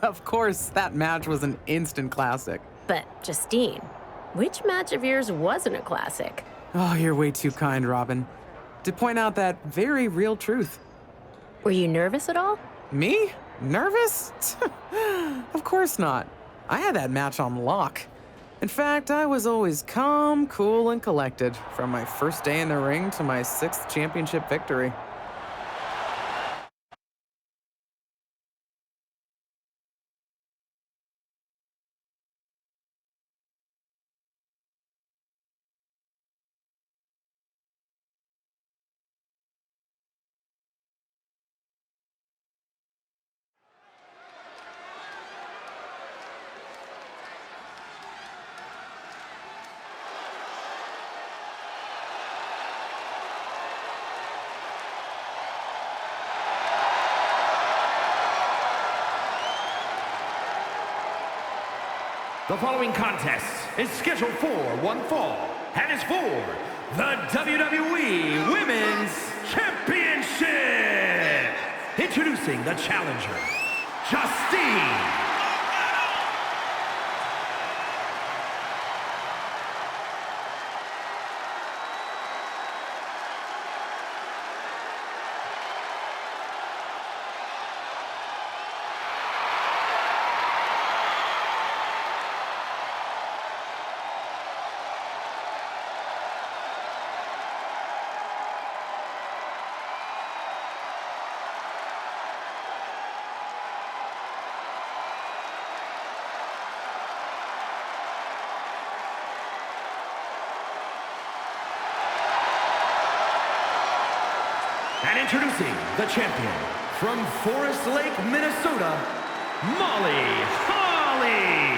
Of course, that match was an instant classic. But, Justine, which match of yours wasn't a classic? Oh, you're way too kind, Robin, to point out that very real truth. Were you nervous at all? Me? Nervous? Of course not. I had that match on lock. In fact, I was always calm, cool, and collected from my first day in the ring to my 6th championship victory. The following contest is scheduled for one fall and is for the WWE Women's Championship. Introducing the challenger, Justine. And introducing the champion from Forest Lake, Minnesota, Molly Holly.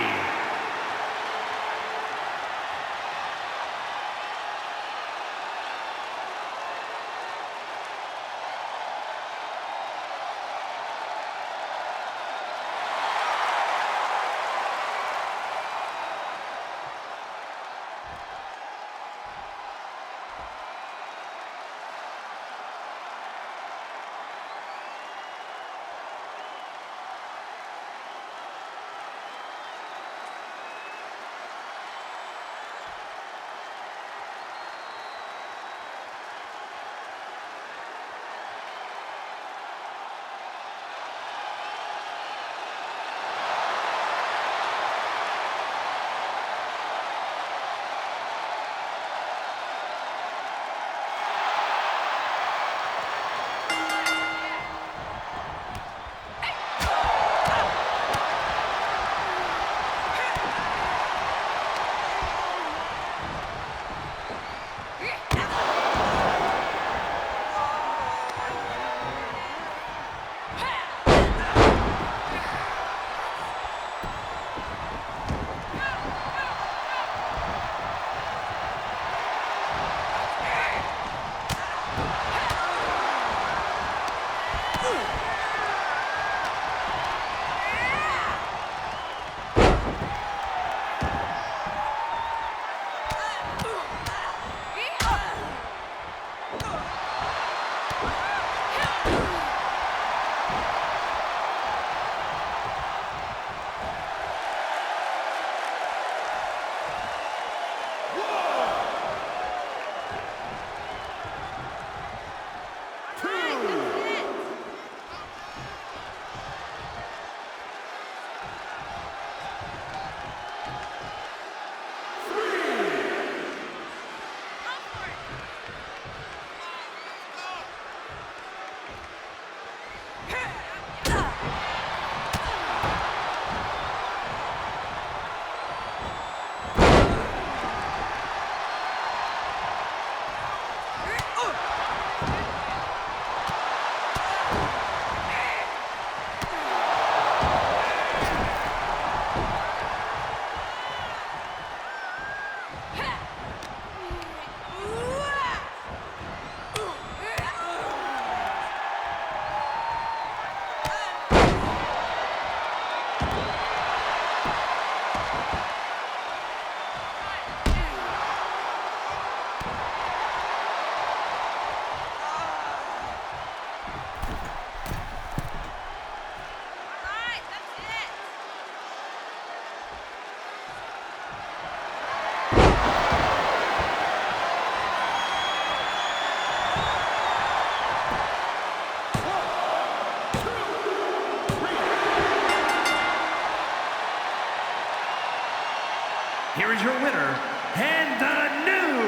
here is your winner, and the new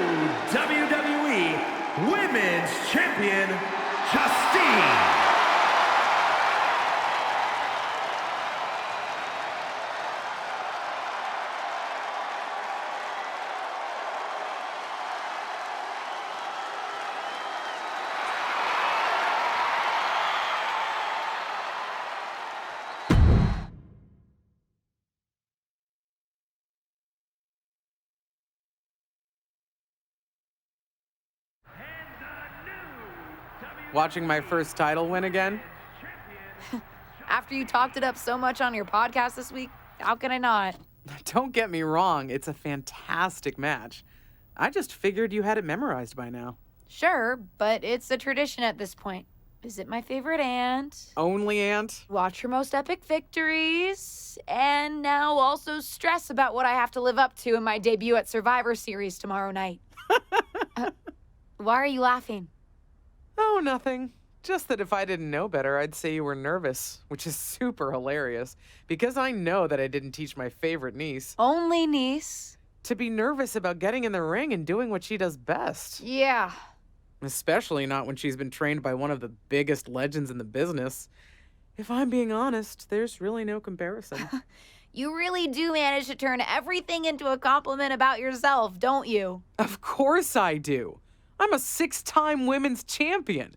WWE Women's Champion, Justine. Watching my first title win again? After you talked it up so much on your podcast this week, how can I not? Don't get me wrong, it's a fantastic match. I just figured you had it memorized by now. Sure, but it's a tradition at this point. Visit my favorite aunt, Only aunt? watch her most epic victories, and now also stress about what I have to live up to in my debut at Survivor Series tomorrow night. Why are you laughing? Oh, nothing. Just that if I didn't know better, I'd say you were nervous, which is super hilarious, because I know that I didn't teach my favorite niece Only niece. to be nervous about getting in the ring and doing what she does best. Yeah. Especially not when she's been trained by one of the biggest legends in the business. If I'm being honest, there's really no comparison. You really do manage to turn everything into a compliment about yourself, don't you? Of course I do. I'm a 6-time women's champion.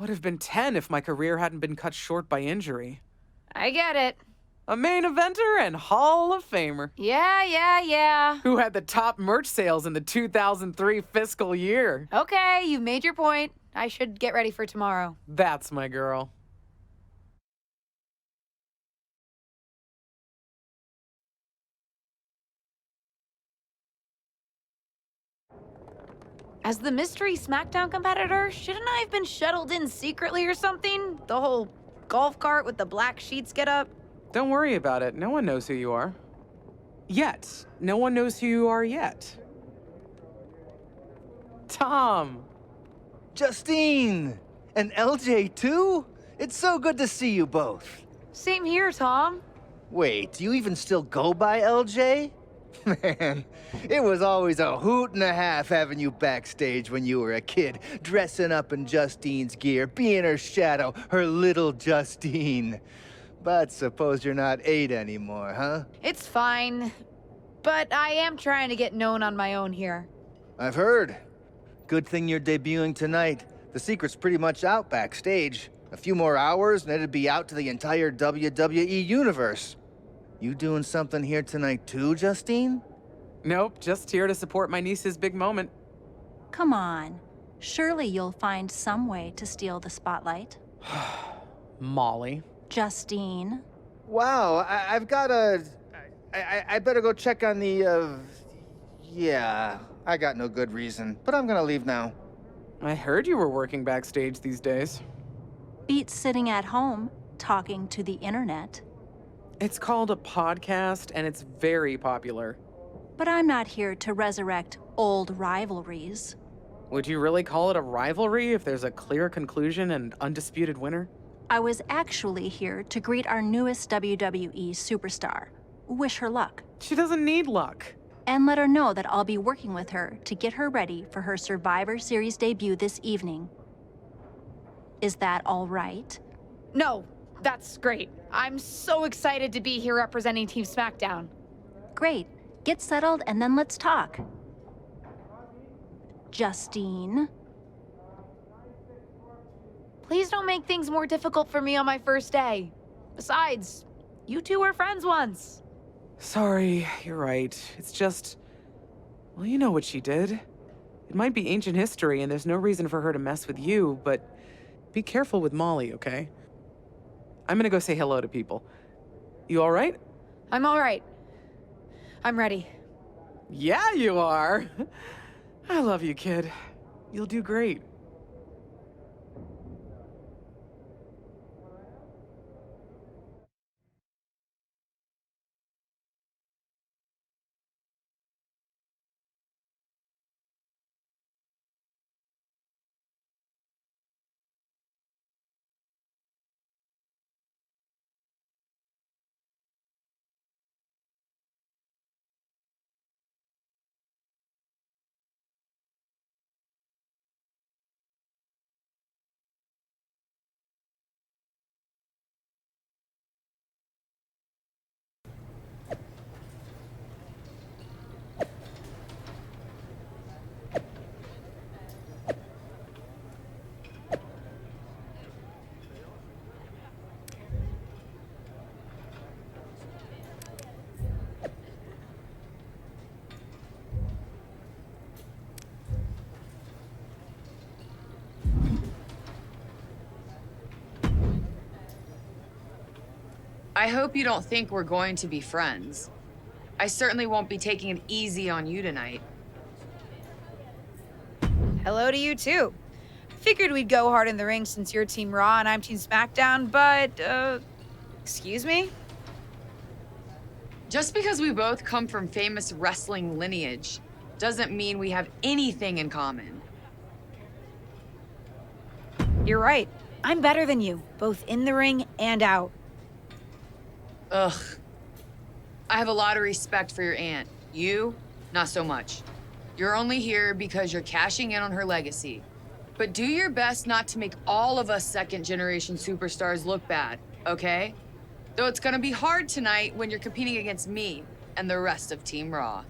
Would have been 10 if my career hadn't been cut short by injury. I get it. A main eventer and Hall of Famer. Yeah. Who had the top merch sales in the 2003 fiscal year. Okay, you've made your point. I should get ready for tomorrow. That's my girl. As the mystery SmackDown competitor, shouldn't I have been shuttled in secretly or something? The whole golf cart with the black sheets get up? Don't worry about it. No one knows who you are. Yet. No one knows who you are yet. Tom. Justine! And LJ too? It's so good to see you both. Same here, Tom. Wait, do you even still go by LJ? Man, it was always a hoot and a half having you backstage when you were a kid, dressing up in Justine's gear, being her shadow, her little Justine. But suppose you're not 8 anymore, huh? It's fine. But I am trying to get known on my own here. I've heard. Good thing you're debuting tonight. The secret's pretty much out backstage. A few more hours and it'd be out to the entire WWE universe. You doing something here tonight too, Justine? Nope, just here to support my niece's big moment. Come on. Surely you'll find some way to steal the spotlight. Molly. Justine. Wow, I've got a... I better go check on the, Yeah, I got no good reason, but I'm gonna leave now. I heard you were working backstage these days. Beats sitting at home, talking to the internet. It's called a podcast, and it's very popular. But I'm not here to resurrect old rivalries. Would you really call it a rivalry if there's a clear conclusion and undisputed winner? I was actually here to greet our newest WWE Superstar. Wish her luck. She doesn't need luck. And let her know that I'll be working with her to get her ready for her Survivor Series debut this evening. Is that all right? No, that's great. I'm so excited to be here representing Team SmackDown. Great. Get settled and then let's talk. Justine. Please don't make things more difficult for me on my first day. Besides, you two were friends once. Sorry, you're right. It's just... Well, you know what she did. It might be ancient history, and there's no reason for her to mess with you, but be careful with Molly, okay? I'm gonna go say hello to people. You all right? I'm all right. I'm ready. Yeah, you are. I love you, kid. You'll do great. I hope you don't think we're going to be friends. I certainly won't be taking it easy on you tonight. Hello to you, too. Figured we'd go hard in the ring since you're Team Raw and I'm Team SmackDown, but, excuse me? Just because we both come from famous wrestling lineage doesn't mean we have anything in common. You're right. I'm better than you, both in the ring and out. Ugh. I have a lot of respect for your aunt. You, not so much. You're only here because you're cashing in on her legacy. But do your best not to make all of us second-generation superstars look bad, okay? Though it's gonna be hard tonight when you're competing against me and the rest of Team Raw.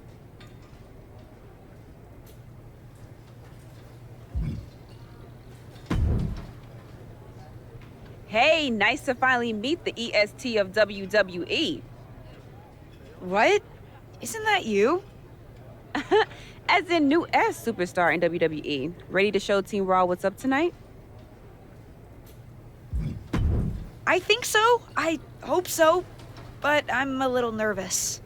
Hey, nice to finally meet the EST of WWE. What? Isn't that you? As in new S superstar in WWE. Ready to show Team Raw what's up tonight? I think so. I hope so. But I'm a little nervous.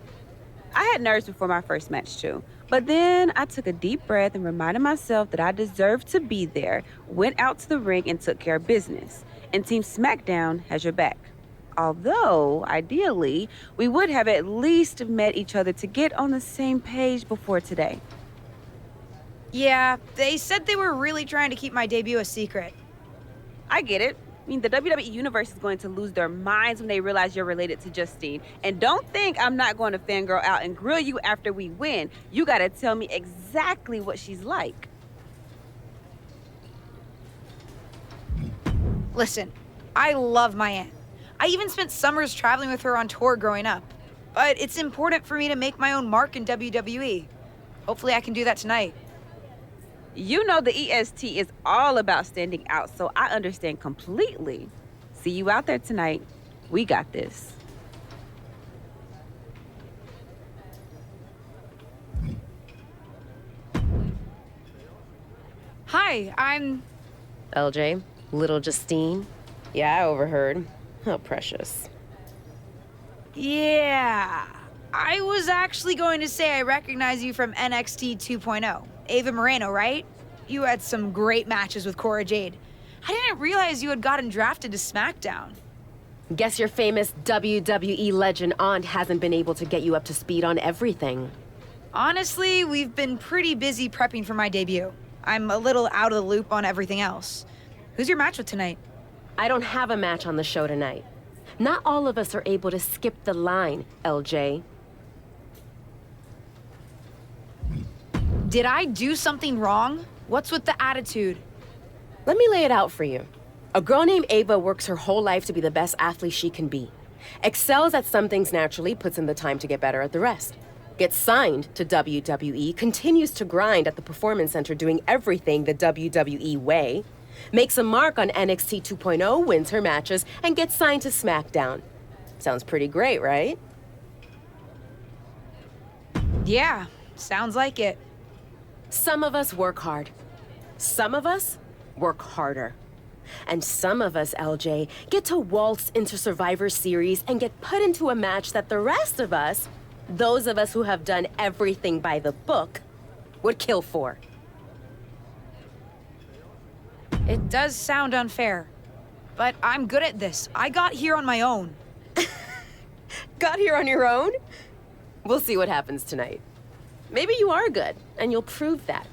I had nerves before my first match too. But then I took a deep breath and reminded myself that I deserved to be there, went out to the ring and took care of business. And Team SmackDown has your back. Although, ideally, we would have at least met each other to get on the same page before today. Yeah, they said they were really trying to keep my debut a secret. I get it. I mean, the WWE Universe is going to lose their minds when they realize you're related to Justine. And don't think I'm not going to fangirl out and grill you after we win. You gotta tell me exactly what she's like. Listen, I love my aunt. I even spent summers traveling with her on tour growing up. But it's important for me to make my own mark in WWE. Hopefully I can do that tonight. You know the EST is all about standing out, so I understand completely. See you out there tonight. We got this. Hi, I'm... LJ, little Justine. Yeah, I overheard. How precious. Yeah. I was actually going to say I recognize you from NXT 2.0. Ava Moreno, right? You had some great matches with Cora Jade. I didn't realize you had gotten drafted to SmackDown. Guess your famous WWE legend aunt hasn't been able to get you up to speed on everything. Honestly, we've been pretty busy prepping for my debut. I'm a little out of the loop on everything else. Who's your match with tonight? I don't have a match on the show tonight. Not all of us are able to skip the line, LJ. Did I do something wrong? What's with the attitude? Let me lay it out for you. A girl named Ava works her whole life to be the best athlete she can be. Excels at some things naturally, puts in the time to get better at the rest. Gets signed to WWE, continues to grind at the Performance Center doing everything the WWE way. Makes a mark on NXT 2.0, wins her matches, and gets signed to SmackDown. Sounds pretty great, right? Yeah, sounds like it. Some of us work hard. Some of us work harder. And some of us, LJ, get to waltz into Survivor Series and get put into a match that the rest of us, those of us who have done everything by the book, would kill for. It does sound unfair, but I'm good at this. I got here on my own. Got here on your own? We'll see what happens tonight. Maybe you are good, and you'll prove that.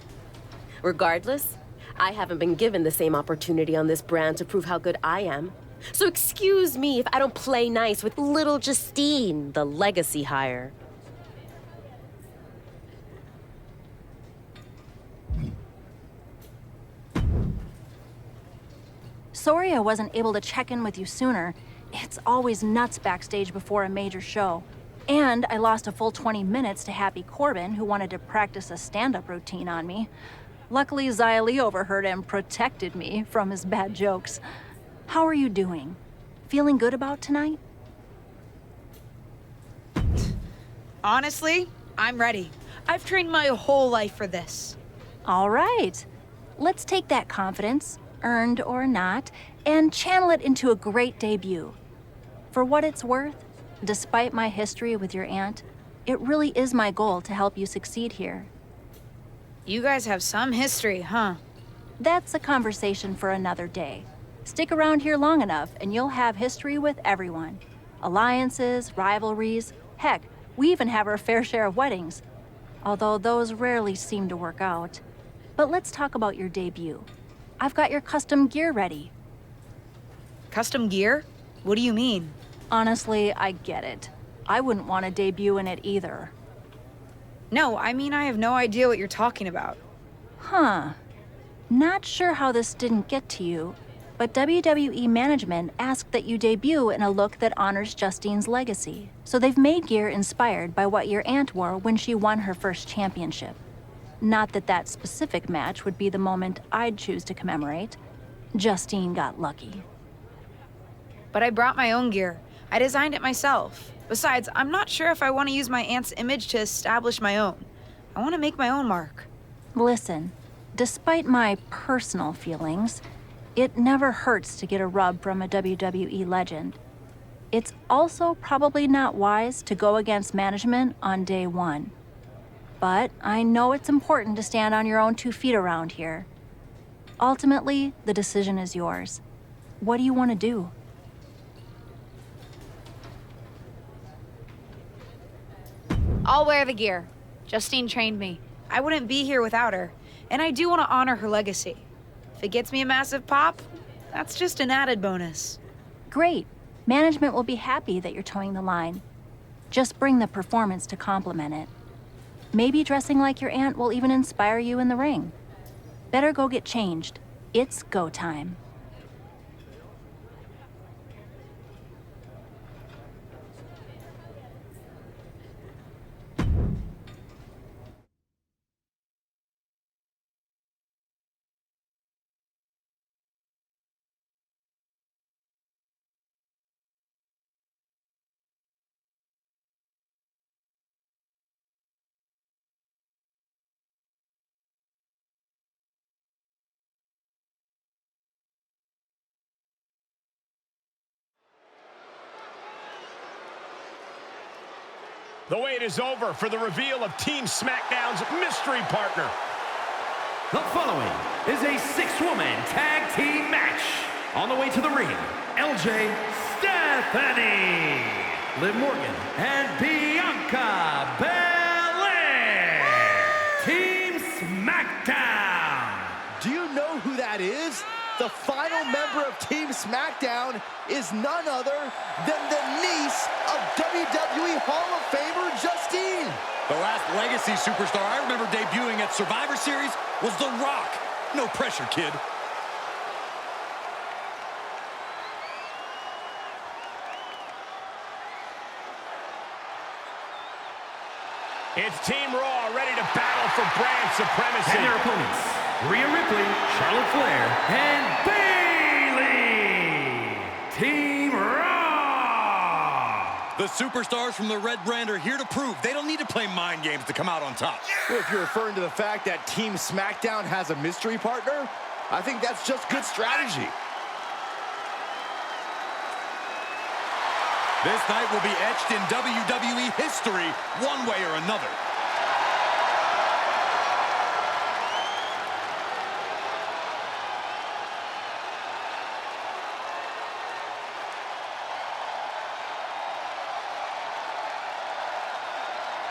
Regardless, I haven't been given the same opportunity on this brand to prove how good I am. So excuse me if I don't play nice with little Justine, the legacy hire. Sorry I wasn't able to check in with you sooner. It's always nuts backstage before a major show. And I lost a full 20 minutes to Happy Corbin, who wanted to practice a stand-up routine on me. Luckily, Xia Li overheard and protected me from his bad jokes. How are you doing? Feeling good about tonight? Honestly, I'm ready. I've trained my whole life for this. All right. Let's take that confidence, earned or not, and channel it into a great debut. For what it's worth, despite my history with your aunt, it really is my goal to help you succeed here. You guys have some history, huh? That's a conversation for another day. Stick around here long enough and you'll have history with everyone. Alliances, rivalries, heck, we even have our fair share of weddings. Although those rarely seem to work out. But let's talk about your debut. I've got your custom gear ready. Custom gear? What do you mean? Honestly, I get it. I wouldn't want to debut in it either. No, I mean I have no idea what you're talking about. Huh. Not sure how this didn't get to you, but WWE management asked that you debut in a look that honors Justine's legacy. So they've made gear inspired by what your aunt wore when she won her first championship. Not that that specific match would be the moment I'd choose to commemorate. Justine got lucky. But I brought my own gear. I designed it myself. Besides, I'm not sure if I want to use my aunt's image to establish my own. I want to make my own mark. Listen, despite my personal feelings, it never hurts to get a rub from a WWE legend. It's also probably not wise to go against management on day one. But I know it's important to stand on your own 2 feet around here. Ultimately, the decision is yours. What do you want to do? I'll wear the gear. Justine trained me. I wouldn't be here without her. And I do want to honor her legacy. If it gets me a massive pop, that's just an added bonus. Great. Management will be happy that you're towing the line. Just bring the performance to complement it. Maybe dressing like your aunt will even inspire you in the ring. Better go get changed. It's go time. The wait is over for the reveal of Team SmackDown's mystery partner. The following is a 6-woman tag team match. On the way to the ring, LJ, Stephanie, Liv Morgan, and Bianca Belair. Team SmackDown. Do you know who that is? The final member of Team SmackDown is none other than the niece of WWE Hall of Famer Justine. The last Legacy Superstar I remember debuting at Survivor Series was The Rock. No pressure, kid. It's Team Raw ready to battle for brand supremacy. And their opponents, Rhea Ripley, Charlotte Flair, and Bayley. Team Raw. The Superstars from the Red Brand are here to prove they don't need to play mind games to come out on top. Well, if you're referring to the fact that Team SmackDown has a mystery partner, I think that's just good strategy. This night will be etched in WWE history one way or another.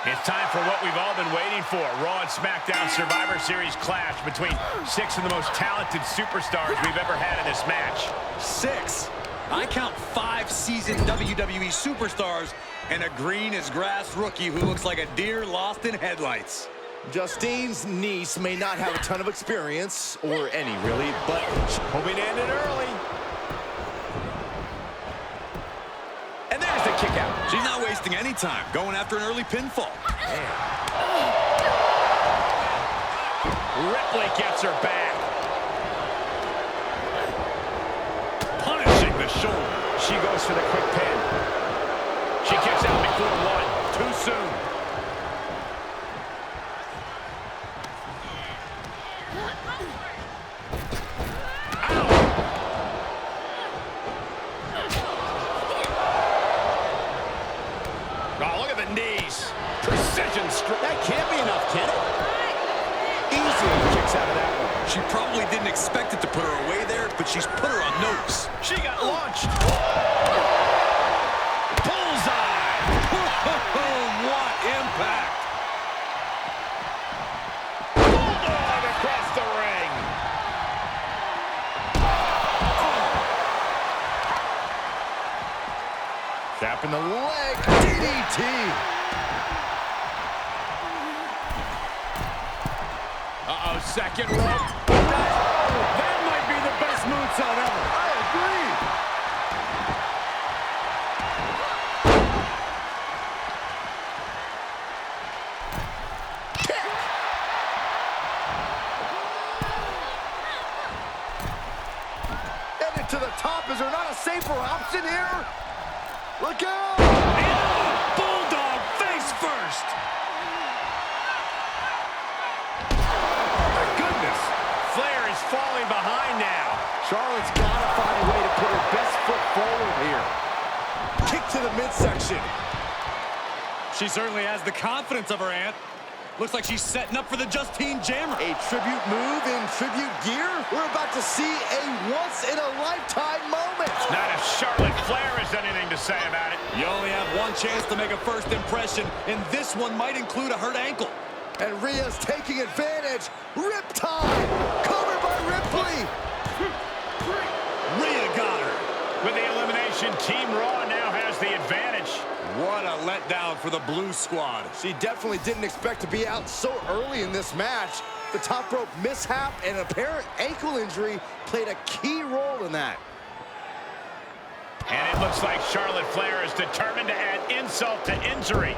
It's time for what we've all been waiting for. Raw and SmackDown Survivor Series clash between 6 of the most talented superstars we've ever had in this match. 6. I count 5 seasoned WWE Superstars and a green-as-grass rookie who looks like a deer lost in headlights. Justine's niece may not have a ton of experience, or any really, but Hoping to end it early. And there's the kick out. She's not wasting any time going after an early pinfall. Ripley gets her back. Punishing the shoulder. She goes for the quick pin. She kicks out before 1. Too soon. Legend that can't be enough, can it? Easily kicks out of that one. She probably didn't expect it to put her away there, but she's put her on notice. She got launched. Bullseye. What impact. Bulldog across the ring. Tapping the leg. DDT. Uh-oh, second rope. That might be the best moonsault ever. I agree. Kick. Headed to the top. Is there not a safer option here? Look out! Bulldog face first. Flair is falling behind now. Charlotte's got to find a way to put her best foot forward here. Kick to the midsection. She certainly has the confidence of her aunt. Looks like she's setting up for the Justine Jammer. A tribute move in tribute gear? We're about to see a once-in-a-lifetime moment. Not if Charlotte Flair has anything to say about it. You only have one chance to make a first impression, and this one might include a hurt ankle. And Rhea's taking advantage. Riptide! Covered by Ripley! Rhea got her. With the elimination, Team Raw now has the advantage. What a letdown for the Blue Squad. She definitely didn't expect to be out so early in this match. The top rope mishap and apparent ankle injury played a key role in that. And it looks like Charlotte Flair is determined to add insult to injury.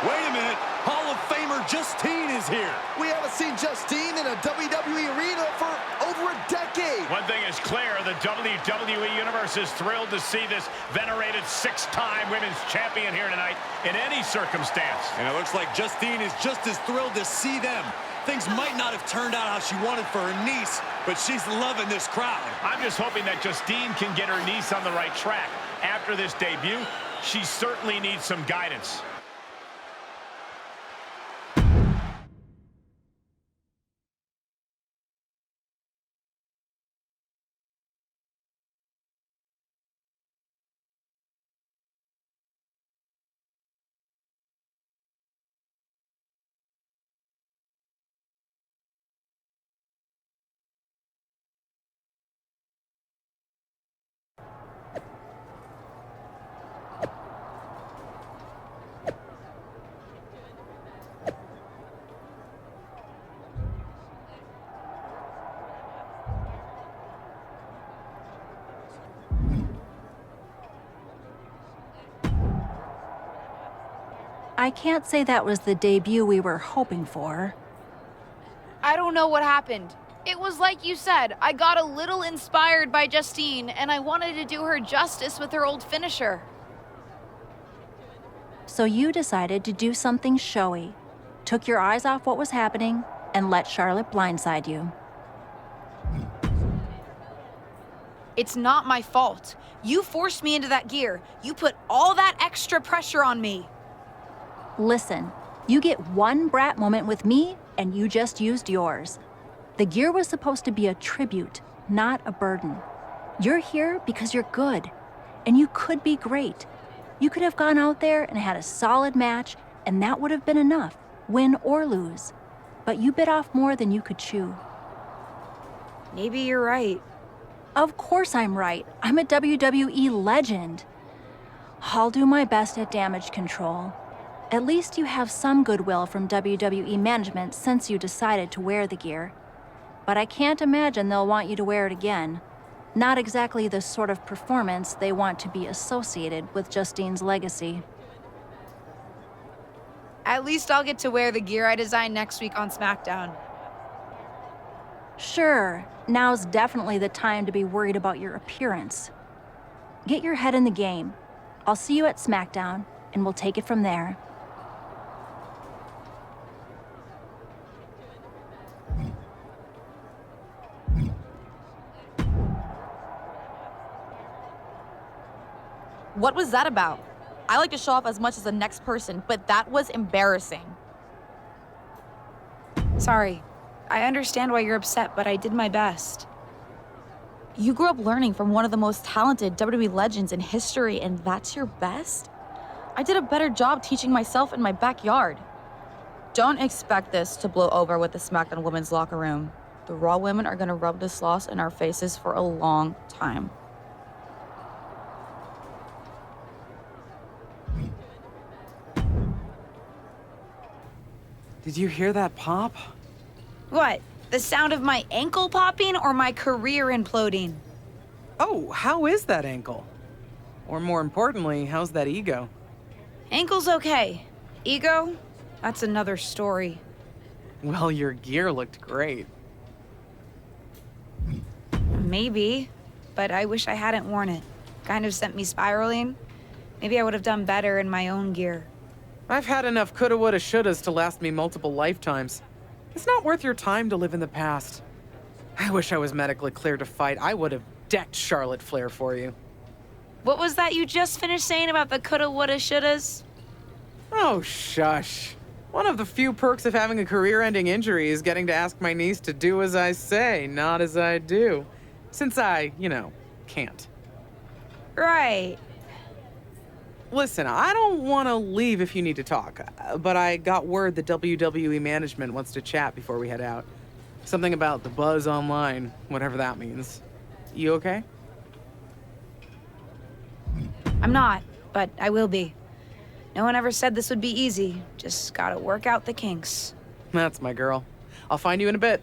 Wait a minute. Hall of Famer Justine is here. We haven't seen Justine in a WWE arena for over a decade. One thing is clear, the WWE Universe is thrilled to see this venerated six-time women's champion here tonight in any circumstance. And it looks like Justine is just as thrilled to see them. Things might not have turned out how she wanted for her niece, but she's loving this crowd. I'm just hoping that Justine can get her niece on the right track. After this debut, she certainly needs some guidance. I can't say that was the debut we were hoping for. I don't know what happened. It was like you said, I got a little inspired by Justine, and I wanted to do her justice with her old finisher. So you decided to do something showy, took your eyes off what was happening, and let Charlotte blindside you. It's not my fault. You forced me into that gear. You put all that extra pressure on me. Listen, you get one brat moment with me, and you just used yours. The gear was supposed to be a tribute, not a burden. You're here because you're good, and you could be great. You could have gone out there and had a solid match, and that would have been enough, win or lose. But you bit off more than you could chew. Maybe you're right. Of course I'm right. I'm a WWE legend. I'll do my best at damage control. At least you have some goodwill from WWE management since you decided to wear the gear. But I can't imagine they'll want you to wear it again. Not exactly the sort of performance they want to be associated with Justine's legacy. At least I'll get to wear the gear I designed next week on SmackDown. Sure, now's definitely the time to be worried about your appearance. Get your head in the game. I'll see you at SmackDown, and we'll take it from there. What was that about? I like to show off as much as the next person, but that was embarrassing. Sorry. I understand why you're upset, but I did my best. You grew up learning from one of the most talented WWE legends in history, and that's your best? I did a better job teaching myself in my backyard. Don't expect this to blow over with the SmackDown women's locker room. The Raw women are gonna rub this loss in our faces for a long time. Did you hear that pop? What? The sound of my ankle popping or my career imploding? Oh, how is that ankle? Or more importantly, how's that ego? Ankle's okay. Ego? That's another story. Well, your gear looked great. Maybe, but I wish I hadn't worn it. Kind of sent me spiraling. Maybe I would have done better in my own gear. I've had enough coulda, woulda, shouldas to last me multiple lifetimes. It's not worth your time to live in the past. I wish I was medically cleared to fight. I would have decked Charlotte Flair for you. What was that you just finished saying about the coulda, woulda, shouldas? Oh, shush. One of the few perks of having a career-ending injury is getting to ask my niece to do as I say, not as I do. Since I, can't. Right. Listen, I don't want to leave if you need to talk, but I got word the WWE management wants to chat before we head out. Something about the buzz online, whatever that means. You okay? I'm not, but I will be. No one ever said this would be easy. Just gotta work out the kinks. That's my girl. I'll find you in a bit.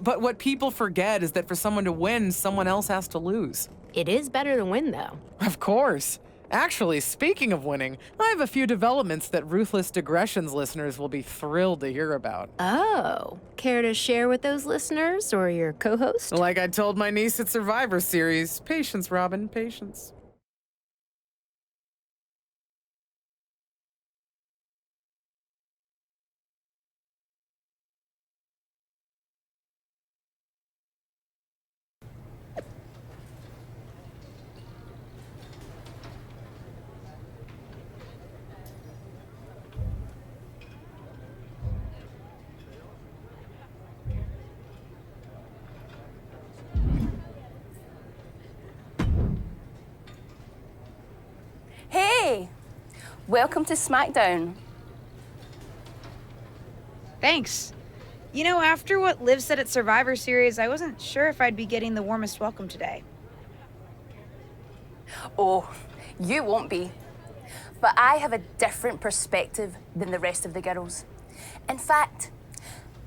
But what people forget is that for someone to win, someone else has to lose. It is better to win, though. Of course. Actually, speaking of winning, I have a few developments that Ruthless Digressions listeners will be thrilled to hear about. Oh, care to share with those listeners or your co-host? Like I told my niece at Survivor Series, patience, Robin, patience. Hey, welcome to SmackDown. Thanks. You know, after what Liv said at Survivor Series, I wasn't sure if I'd be getting the warmest welcome today. Oh, you won't be. But I have a different perspective than the rest of the girls. In fact,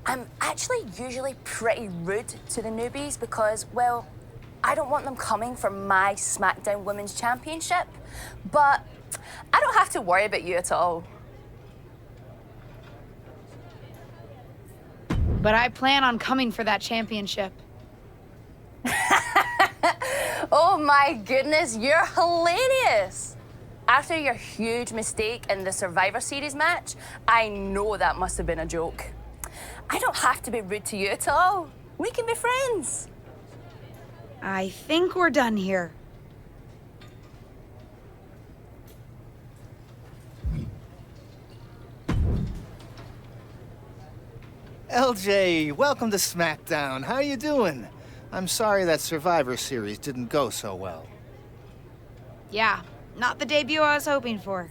I'm actually usually pretty rude to the newbies because, well, I don't want them coming for my SmackDown Women's Championship, but I don't have to worry about you at all. But I plan on coming for that championship. Oh my goodness, you're hilarious. After your huge mistake in the Survivor Series match, I know that must have been a joke. I don't have to be rude to you at all. We can be friends. I think we're done here. LJ, welcome to SmackDown. How you doing? I'm sorry that Survivor Series didn't go so well. Yeah, not the debut I was hoping for.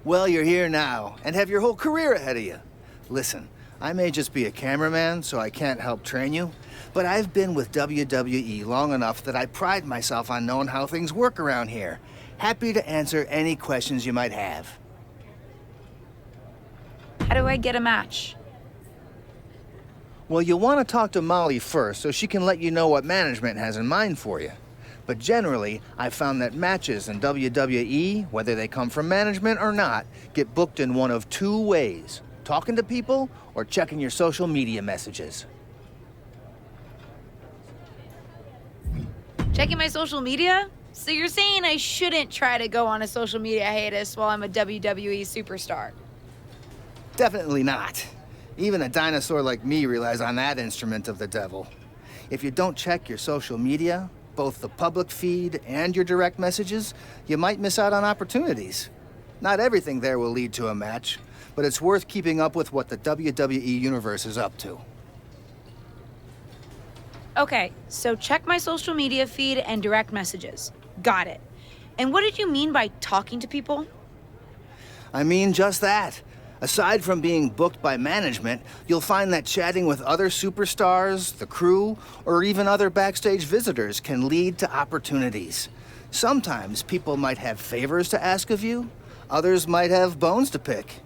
Well, you're here now, and have your whole career ahead of you. Listen, I may just be a cameraman, so I can't help train you, but I've been with WWE long enough that I pride myself on knowing how things work around here. Happy to answer any questions you might have. How do I get a match? Well, you'll want to talk to Molly first so she can let you know what management has in mind for you. But generally, I've found that matches in WWE, whether they come from management or not, get booked in one of two ways: talking to people or checking your social media messages. Checking my social media? So you're saying I shouldn't try to go on a social media hiatus while I'm a WWE superstar? Definitely not. Even a dinosaur like me relies on that instrument of the devil. If you don't check your social media, both the public feed and your direct messages, you might miss out on opportunities. Not everything there will lead to a match, but it's worth keeping up with what the WWE Universe is up to. Okay, so check my social media feed and direct messages. Got it. And what did you mean by talking to people? I mean just that. Aside from being booked by management, you'll find that chatting with other superstars, the crew, or even other backstage visitors can lead to opportunities. Sometimes people might have favors to ask of you, others might have bones to pick.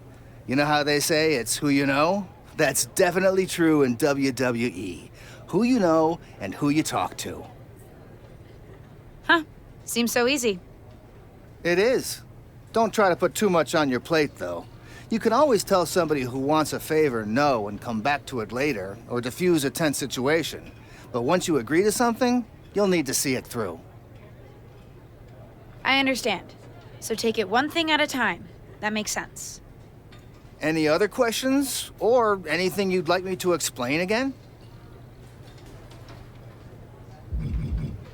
You know how they say it's who you know? That's definitely true in WWE. Who you know and who you talk to. Huh. Seems so easy. It is. Don't try to put too much on your plate, though. You can always tell somebody who wants a favor no and come back to it later, or diffuse a tense situation. But once you agree to something, you'll need to see it through. I understand. So take it one thing at a time. That makes sense. Any other questions? Or anything you'd like me to explain again?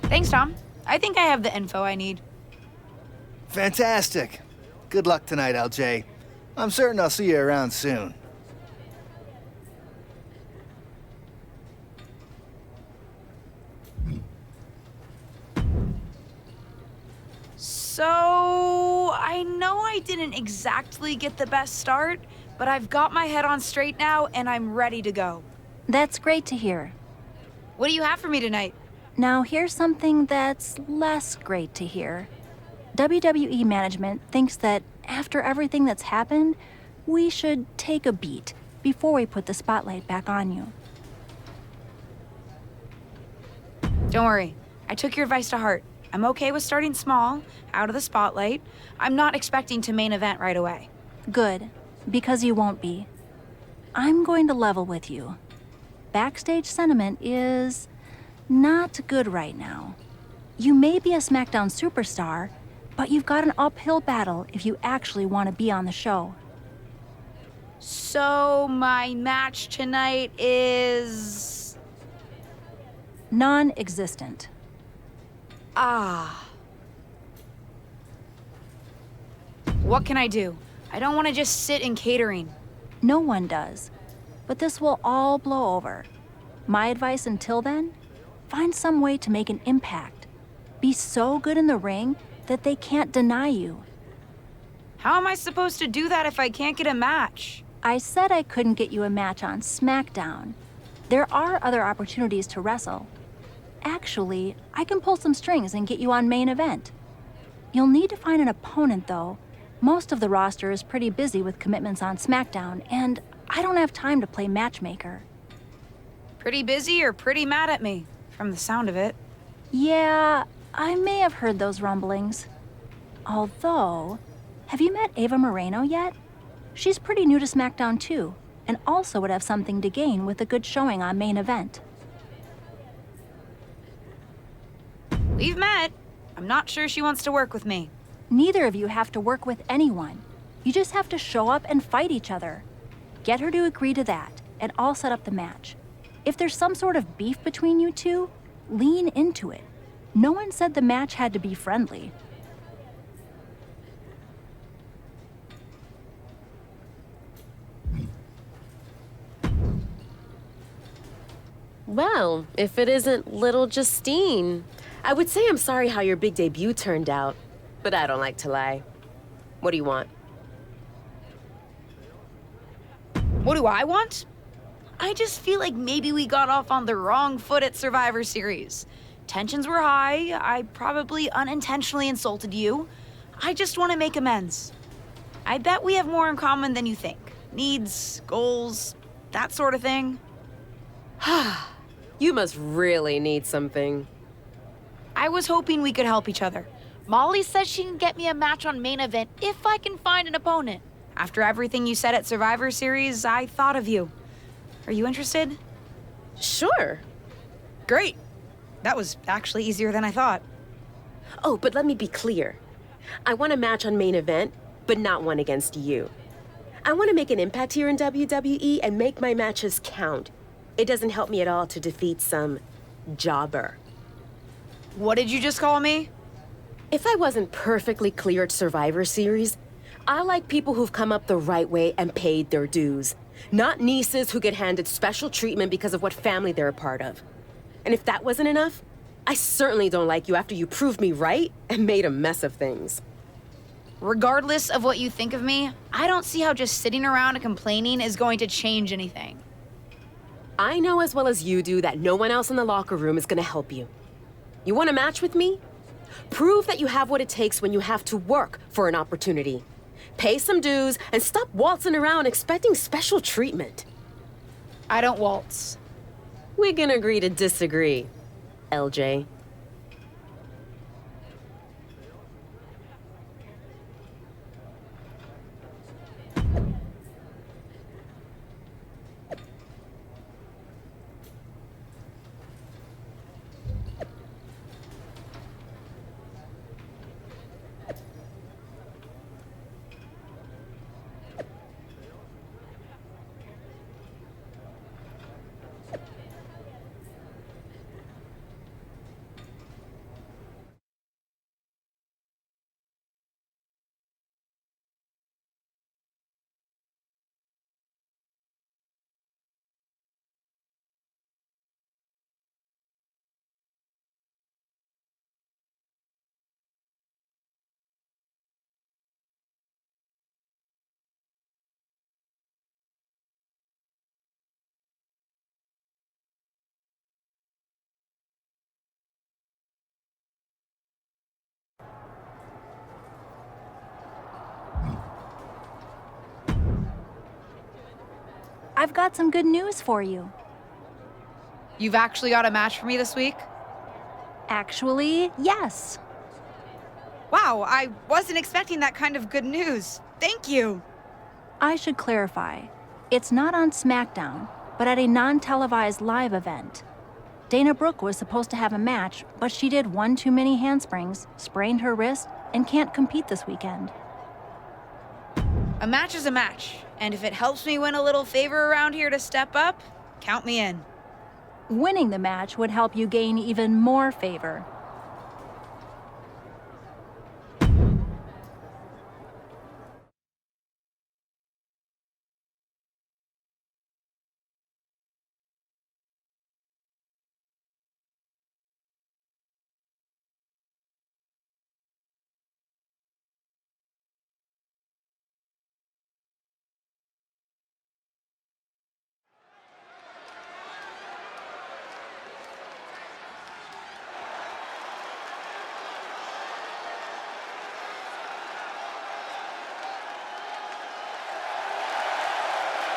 Thanks, Tom. I think I have the info I need. Fantastic. Good luck tonight, LJ. I'm certain I'll see you around soon. So, I know I didn't exactly get the best start, but I've got my head on straight now and I'm ready to go. That's great to hear. What do you have for me tonight? Now here's something that's less great to hear. WWE management thinks that after everything that's happened, we should take a beat before we put the spotlight back on you. Don't worry, I took your advice to heart. I'm okay with starting small, out of the spotlight. I'm not expecting to main event right away. Good, because you won't be. I'm going to level with you. Backstage sentiment is not good right now. You may be a SmackDown superstar, but you've got an uphill battle if you actually want to be on the show. So my match tonight is... non-existent. Ah. What can I do? I don't want to just sit in catering. No one does, but this will all blow over. My advice until then, find some way to make an impact. Be so good in the ring that they can't deny you. How am I supposed to do that if I can't get a match? I said I couldn't get you a match on SmackDown. There are other opportunities to wrestle. Actually, I can pull some strings and get you on main event. You'll need to find an opponent, though. Most of the roster is pretty busy with commitments on SmackDown, and I don't have time to play matchmaker. Pretty busy or pretty mad at me, from the sound of it. Yeah, I may have heard those rumblings. Although, have you met Ava Moreno yet? She's pretty new to SmackDown too, and also would have something to gain with a good showing on main event. We've met. I'm not sure she wants to work with me. Neither of you have to work with anyone. You just have to show up and fight each other. Get her to agree to that, and I'll set up the match. If there's some sort of beef between you two, lean into it. No one said the match had to be friendly. Well, if it isn't little Justine, I would say I'm sorry how your big debut turned out, but I don't like to lie. What do you want? What do I want? I just feel like maybe we got off on the wrong foot at Survivor Series. Tensions were high. I probably unintentionally insulted you. I just want to make amends. I bet we have more in common than you think. Needs, goals, that sort of thing. You must really need something. I was hoping we could help each other. Molly says she can get me a match on main event if I can find an opponent. After everything you said at Survivor Series, I thought of you. Are you interested? Sure. Great. That was actually easier than I thought. Oh, but let me be clear. I want a match on main event, but not one against you. I want to make an impact here in WWE and make my matches count. It doesn't help me at all to defeat some jobber. What did you just call me? If I wasn't perfectly clear at Survivor Series, I like people who've come up the right way and paid their dues. Not nieces who get handed special treatment because of what family they're a part of. And if that wasn't enough, I certainly don't like you after you proved me right and made a mess of things. Regardless of what you think of me, I don't see how just sitting around and complaining is going to change anything. I know as well as you do that no one else in the locker room is gonna help you. You want a match with me? Prove that you have what it takes when you have to work for an opportunity. Pay some dues and stop waltzing around expecting special treatment. I don't waltz. We can agree to disagree, LJ. I've got some good news for you. You've actually got a match for me this week? Actually, yes. Wow, I wasn't expecting that kind of good news. Thank you. I should clarify. It's not on SmackDown, but at a non-televised live event. Dana Brooke was supposed to have a match, but she did one too many handsprings, sprained her wrist, and can't compete this weekend. A match is a match, and if it helps me win a little favor around here to step up, count me in. Winning the match would help you gain even more favor.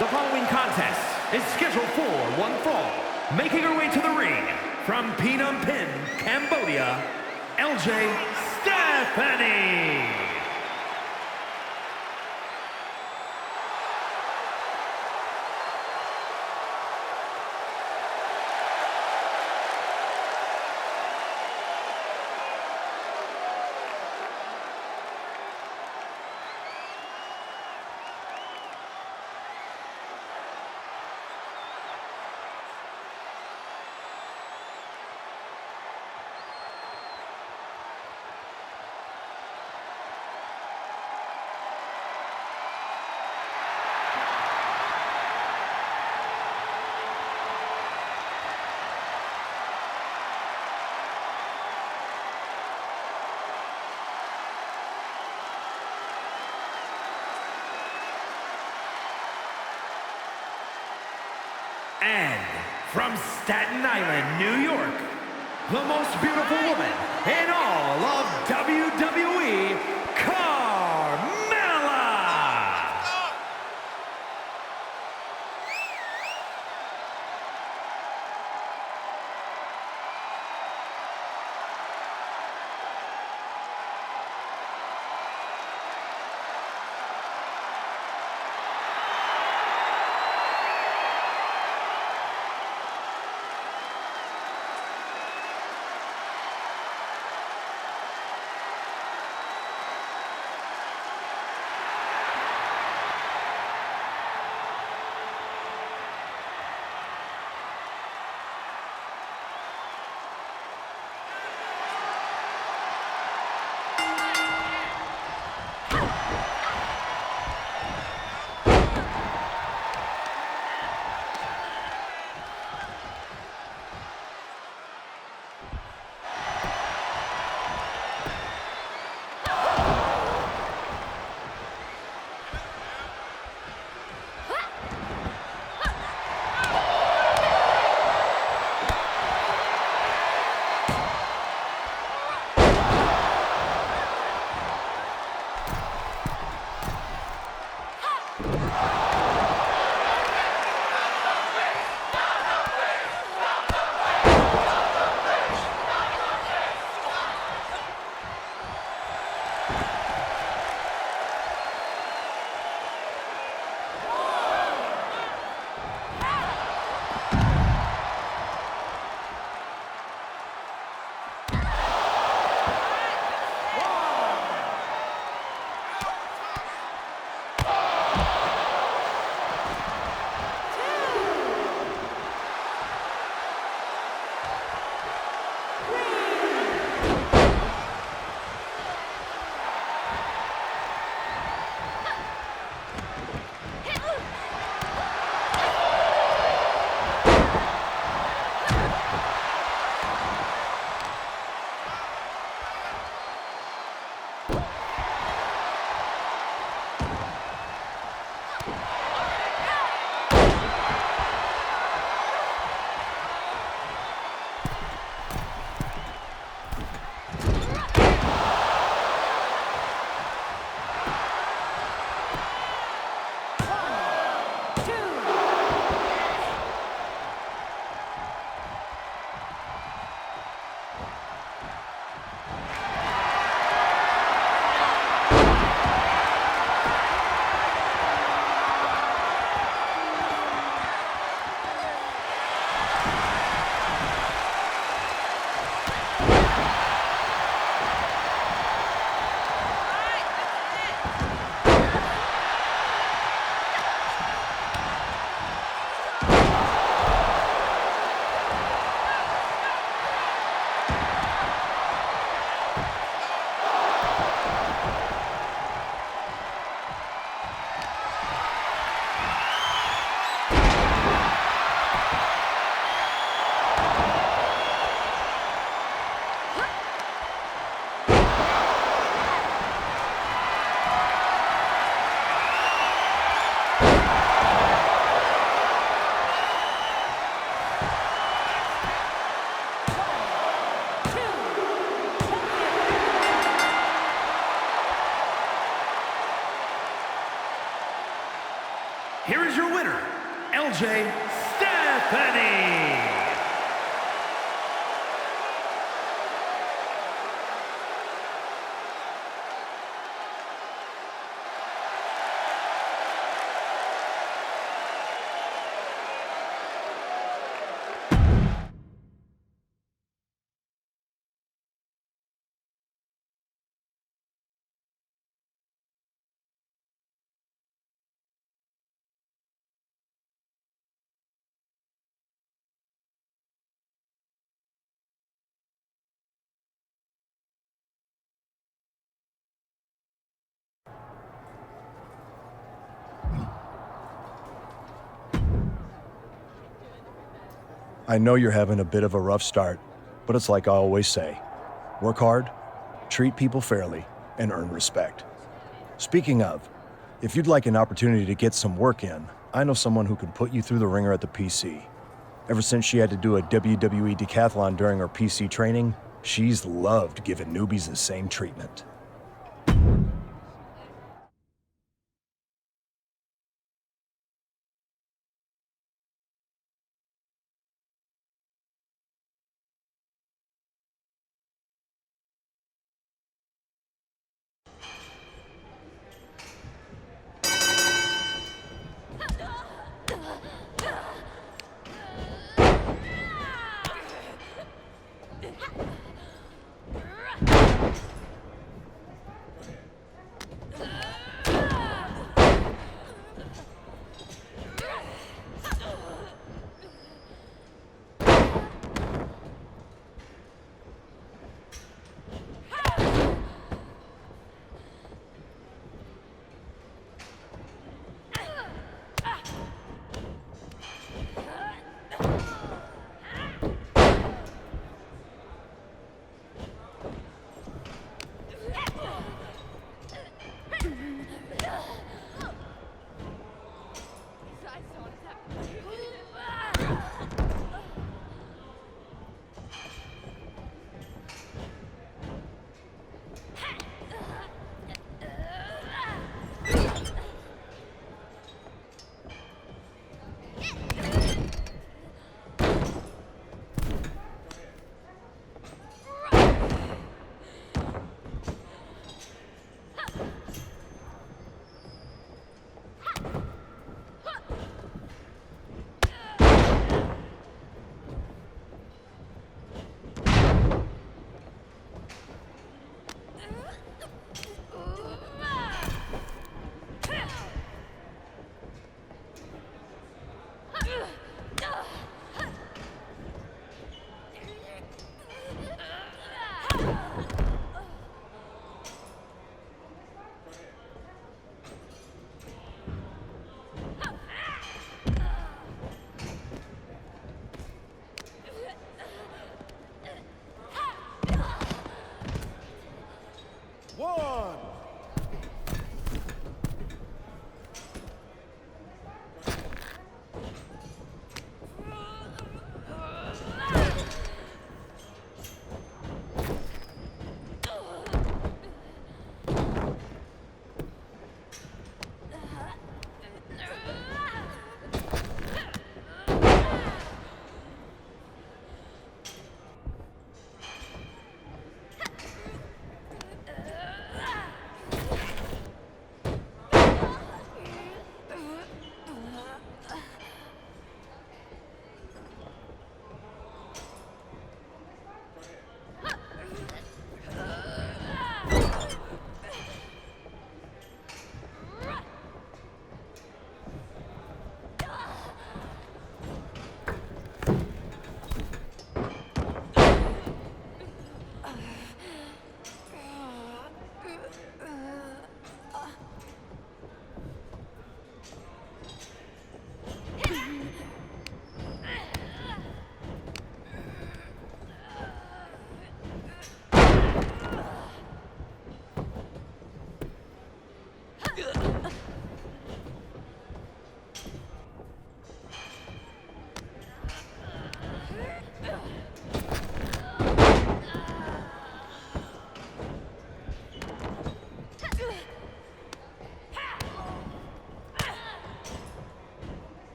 The following contest is scheduled for one fall. Making her way to the ring from Phnom Penh, Cambodia, LJ Stephanie. And from Staten Island, New York, the most beautiful woman in all of WWE, Carmella! is your winner, LJ Stephanie. I know you're having a bit of a rough start, but it's like I always say, work hard, treat people fairly, and earn respect. Speaking of, if you'd like an opportunity to get some work in, I know someone who can put you through the ringer at the PC. Ever since she had to do a WWE decathlon during her PC training, she's loved giving newbies the same treatment.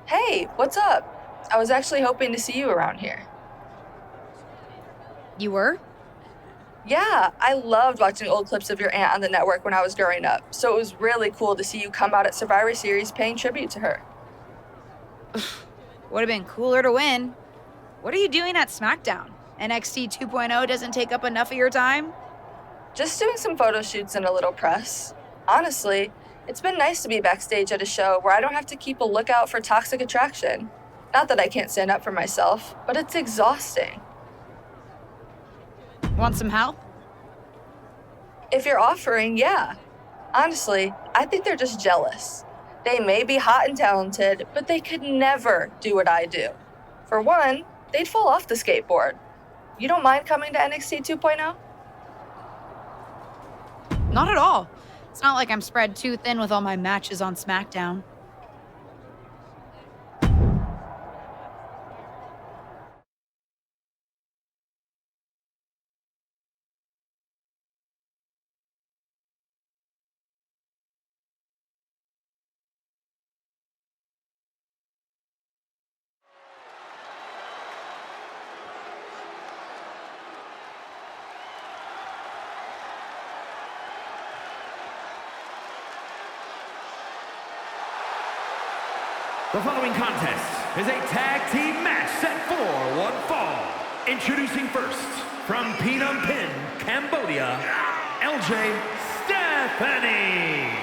Hey, what's up? I was actually hoping to see you around here. You were? Yeah, I loved watching old clips of your aunt on the network when I was growing up, so it was really cool to see you come out at Survivor Series paying tribute to her. Would have been cooler to win. What are you doing at SmackDown? NXT 2.0 doesn't take up enough of your time? Just doing some photo shoots and a little press. Honestly, it's been nice to be backstage at a show where I don't have to keep a lookout for toxic attraction. Not that I can't stand up for myself, but it's exhausting. Want some help? If you're offering, yeah. Honestly, I think they're just jealous. They may be hot and talented, but they could never do what I do. For one, they'd fall off the skateboard. You don't mind coming to NXT 2.0? Not at all. It's not like I'm spread too thin with all my matches on SmackDown. The following contest is a tag team match set for one fall. Introducing first, from Phnom Penh, Cambodia, LJ Stephanie.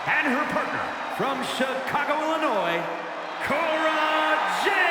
And her partner from Chicago, Illinois, Cora Jade.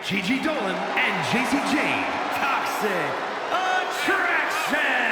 Gigi Dolan and JC Jane, Toxic Attraction!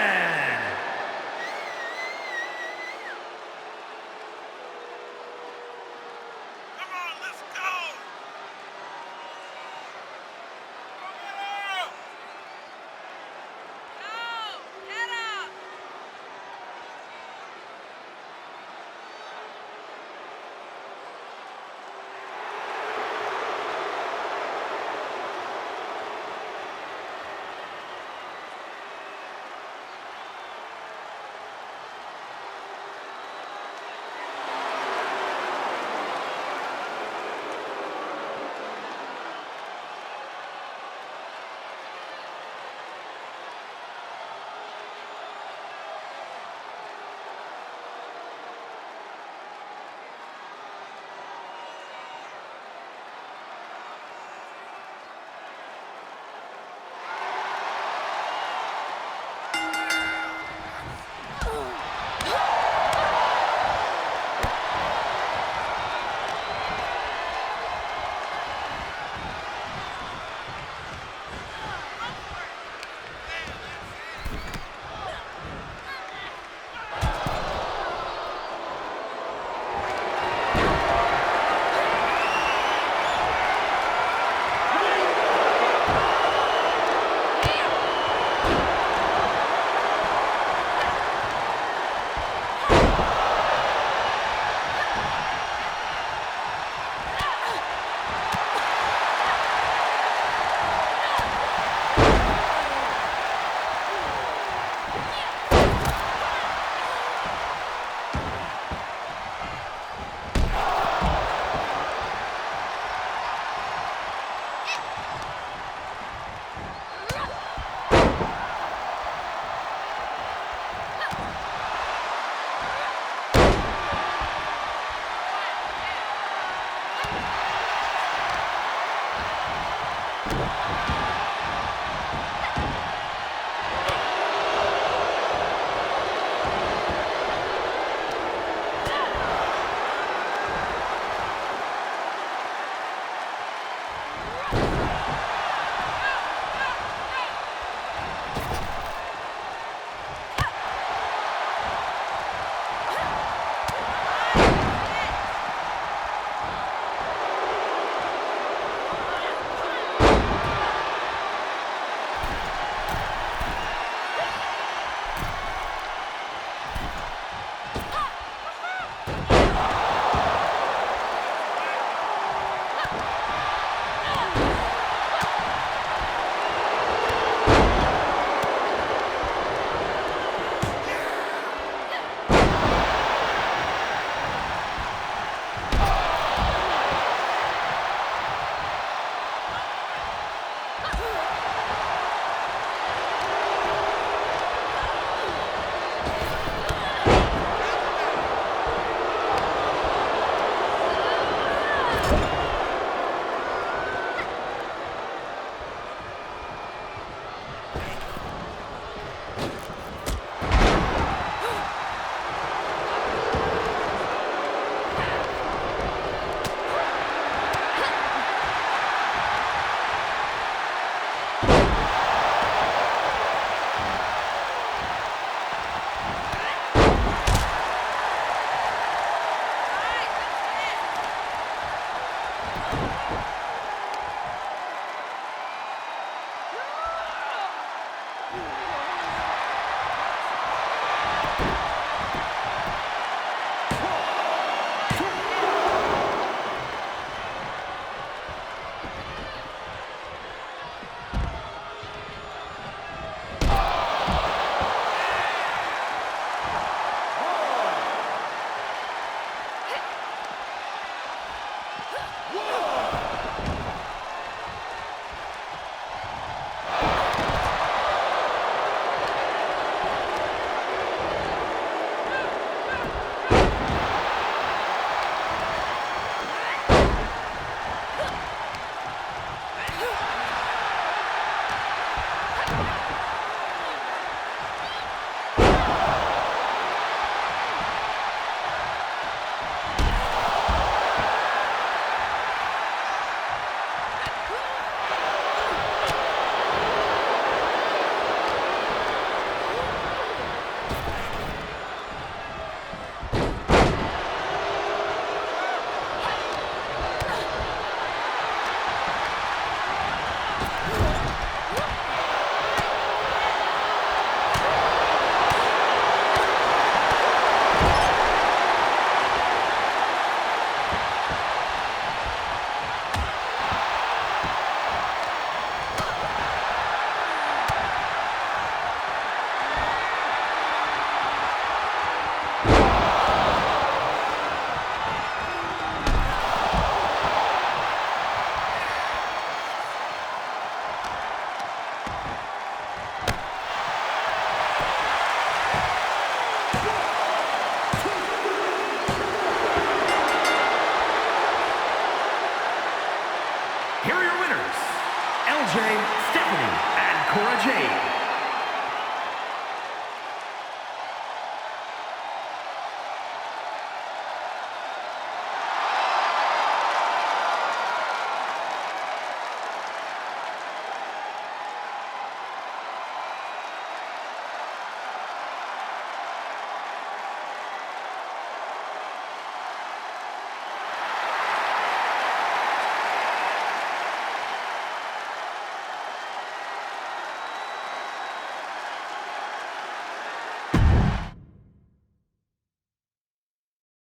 Cora Jade.